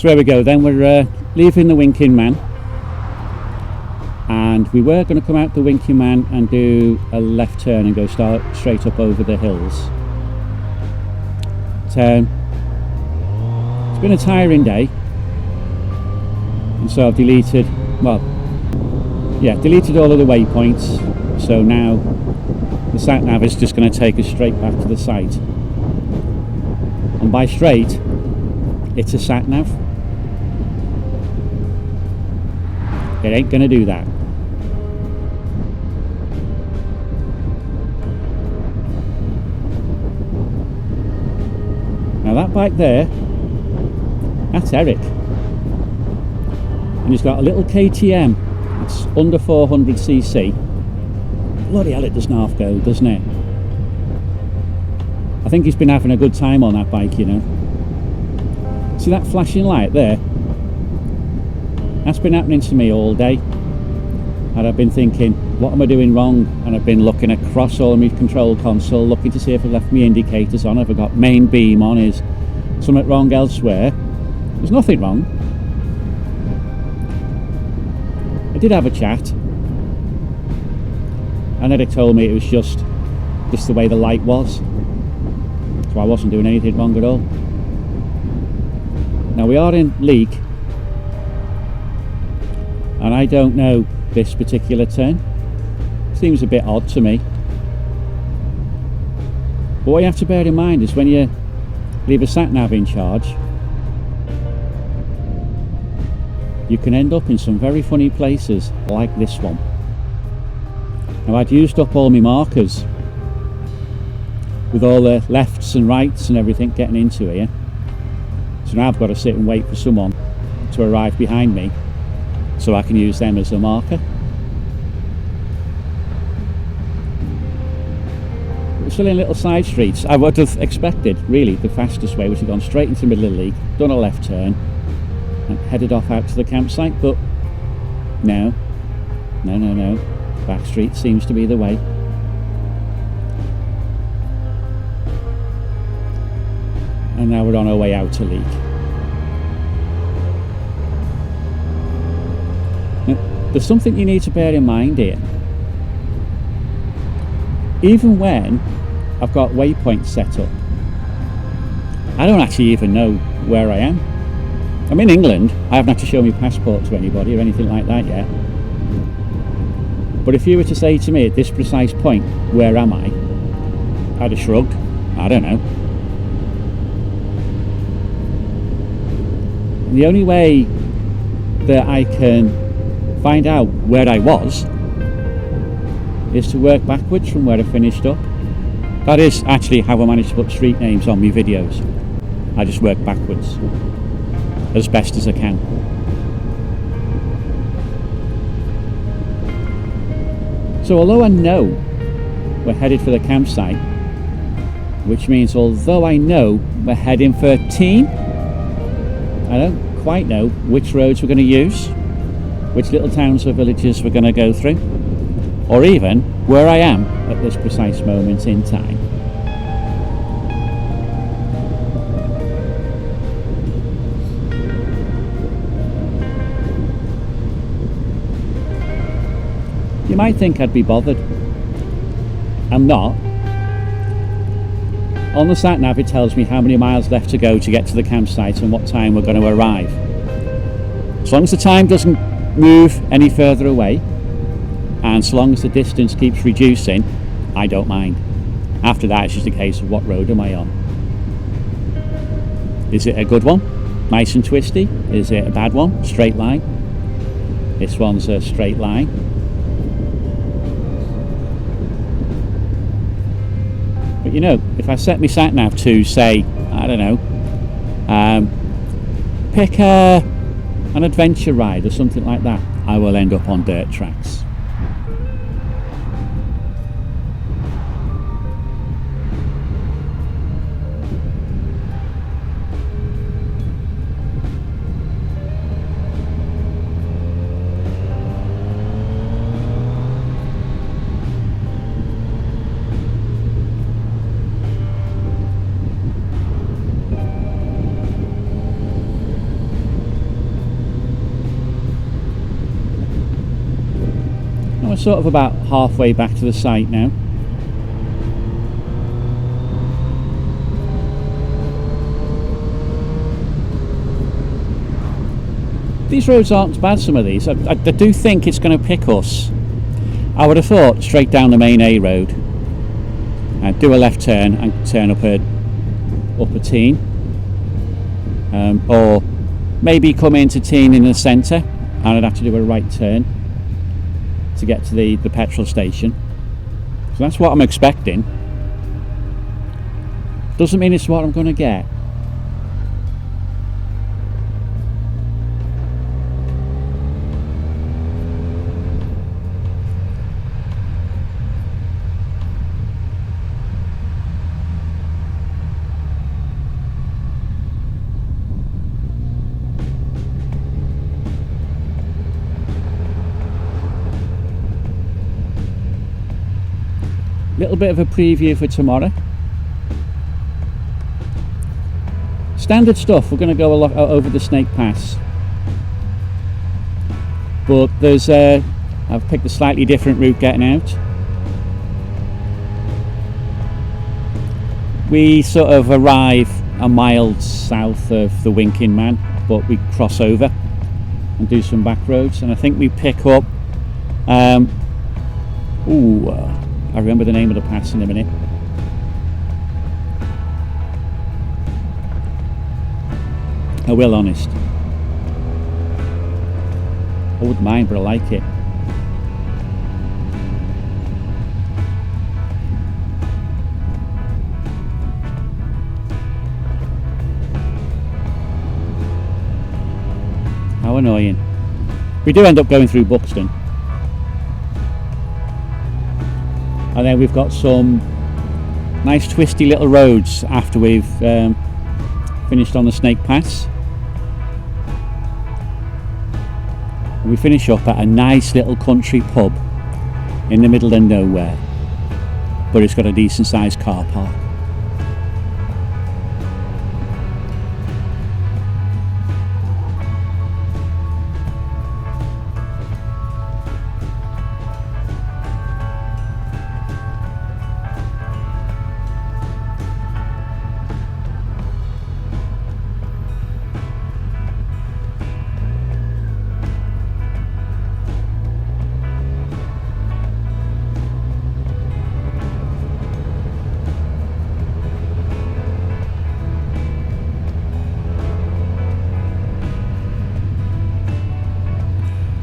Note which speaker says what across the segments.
Speaker 1: So there we go then, we're leaving the Winking Man, and we were going to come out the Winking Man and do a left turn and go straight up over the hills. It's been a tiring day, and so I've deleted all of the waypoints, so now the Satnav is just going to take us straight back to the site. And by straight, it's a Satnav. It ain't going to do that. Now that bike there, that's Eric. And he's got a little KTM. It's under 400cc. Bloody hell, it does half go, doesn't it? I think he's been having a good time on that bike, you know. See that flashing light there? That's been happening to me all day. And I've been thinking, what am I doing wrong? And I've been looking across all of my control console, looking to see if I left my indicators on, if I got main beam on, is something wrong elsewhere. There's nothing wrong. I did have a chat, and Eric told me it was just the way the light was, so I wasn't doing anything wrong at all. Now we are in Leek, and I don't know this particular turn. Seems a bit odd to me, but what you have to bear in mind is when you leave a Satnav in charge, you can end up in some very funny places like this one. Now I'd used up all my markers with all the lefts and rights and everything getting into here, so now I've got to sit and wait for someone to arrive behind me so I can use them as a marker. We're still in little side streets. I would have expected really the fastest way was to have gone straight into the middle of the Leek, done a left turn and headed off out to the campsite, but no, back street seems to be the way. And now we're on our way out to Leek. Now, there's something you need to bear in mind here. Even when I've got waypoints set up, I don't actually even know where I am. I'm in England. I haven't had to show my passport to anybody or anything like that yet. But if you were to say to me at this precise point, where am I? I'd have shrugged. I don't know. And the only way that I can find out where I was is to work backwards from where I finished up. That is actually how I managed to put street names on my videos. I just work backwards as best as I can. So although I know we're headed for the campsite, which means although I know we're heading for Teen, I don't quite know which roads we're going to use, which little towns or villages we're going to go through, or even where I am at this precise moment in time. You might think I'd be bothered. I'm not. On the sat-nav it tells me how many miles left to go to get to the campsite and what time we're going to arrive. As long as the time doesn't move any further away, and so long as the distance keeps reducing, I don't mind. After that it's just a case of what road am I on. Is it a good one? Nice and twisty? Is it a bad one? Straight line? This one's a straight line. But you know, if I set my sat-nav to say, I don't know, pick an adventure ride or something like that, I will end up on dirt tracks. we're sort of about halfway back to the site now. These roads aren't bad, some of these. I do think it's going to pick us, I would have thought, straight down the main A road and do a left turn and turn up a Teen, or maybe come into Teen in the centre and I'd have to do a right turn to get to the petrol station. So that's what I'm expecting. Doesn't mean it's what I'm going to get. Little bit of a preview for tomorrow. Standard stuff. We're going to go a lot over the Snake Pass, but there's I've picked a slightly different route getting out. We sort of arrive a mile south of the Winking Man, but we cross over and do some back roads, and I think we pick up I remember the name of the pass in a minute. I will, honest. I wouldn't mind, but I like it. How annoying. We do end up going through Buxton. And then we've got some nice twisty little roads after we've finished on the Snake Pass. And we finish up at a nice little country pub in the middle of nowhere, but it's got a decent sized car park.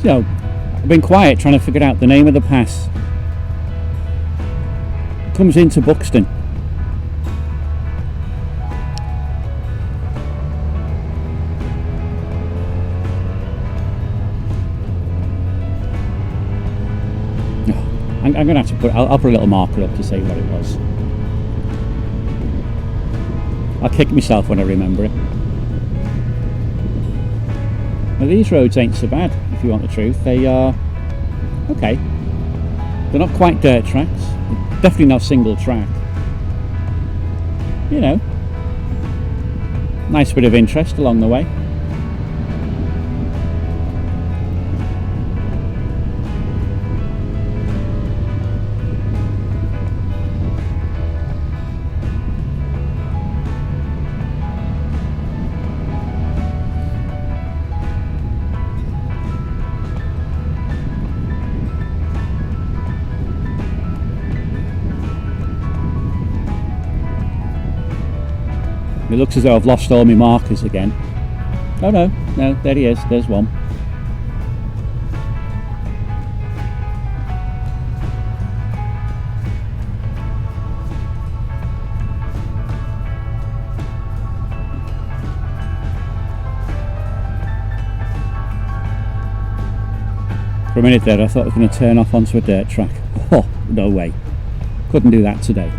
Speaker 1: So, I've been quiet trying to figure out the name of the pass. It comes into Buxton. I'm going to have to put, I'll put a little marker up to say what it was. I'll kick myself when I remember it. Now these roads ain't so bad, if you want the truth. They are okay. They're not quite dirt tracks. Definitely not single track. You know, nice bit of interest along the way. It looks as though I've lost all my markers again. Oh no, there he is, there's one. For a minute there I thought I was going to turn off onto a dirt track. Oh, no way. Couldn't do that today.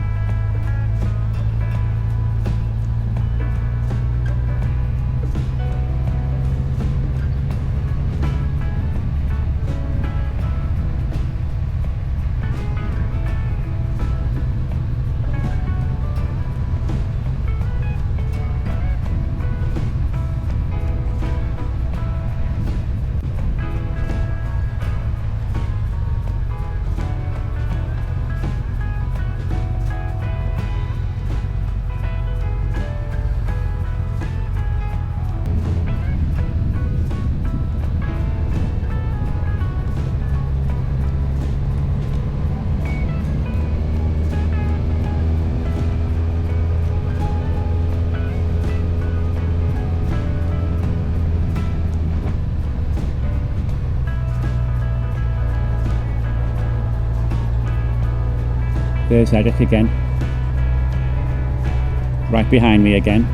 Speaker 1: There's Eric again. Right behind me again.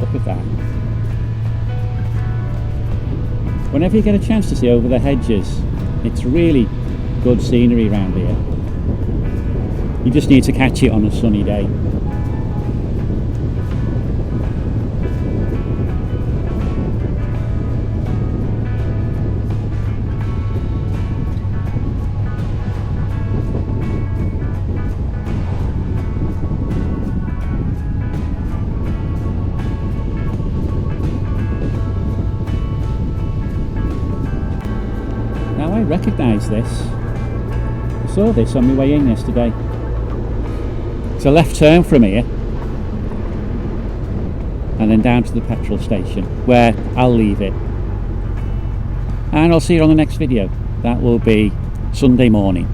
Speaker 1: Look at that. Whenever you get a chance to see over the hedges, it's really good scenery around here. You just need to catch it on a sunny day. Now I recognise this. I saw this on my way in yesterday. It's a left turn from here and then down to the petrol station, where I'll leave it. And I'll see you on the next video. That will be Sunday morning.